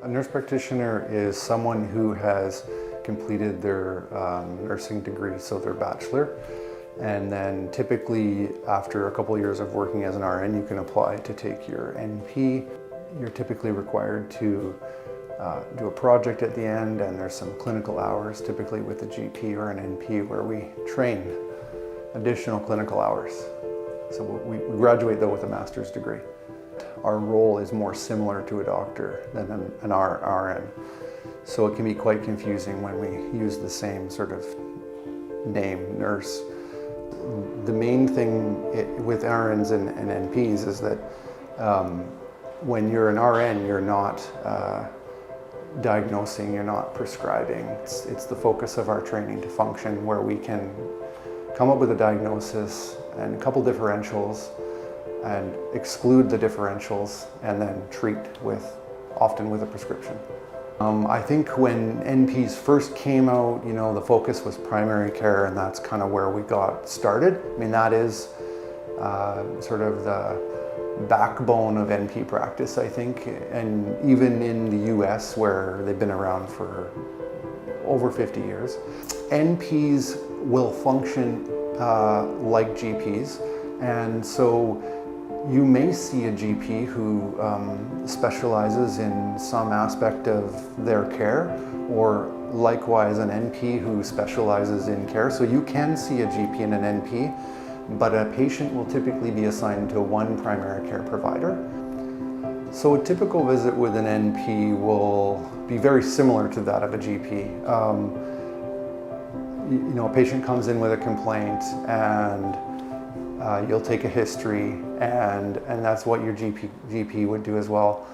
A nurse practitioner is someone who has completed their nursing degree, so their bachelor, and then typically after a couple of years of working as an RN, you can apply to take your NP. You're typically required to do a project at the end, and there's some clinical hours, typically with a GP or an NP, where we train additional clinical hours. So we graduate though with a master's degree. Our role is more similar to a doctor than an RN. So it can be quite confusing when we use the same sort of name, nurse. The main thing with RNs and NPs is that when you're an RN, you're not diagnosing, you're not prescribing. It's the focus of our training to function where we can come up with a diagnosis and a couple differentials and exclude the differentials and then treat often with a prescription. I think when NPs first came out, the focus was primary care, and that's kind of where we got started. I mean, that is sort of the backbone of NP practice, I think, and even in the US, where they've been around for over 50 years. NPs will function like GPs, and so you may see a GP who specializes in some aspect of their care, or likewise an NP who specializes in care. So you can see a GP and an NP, but a patient will typically be assigned to one primary care provider. So a typical visit with an NP will be very similar to that of a GP. A patient comes in with a complaint, and you'll take a history, and that's what your GP would do as well.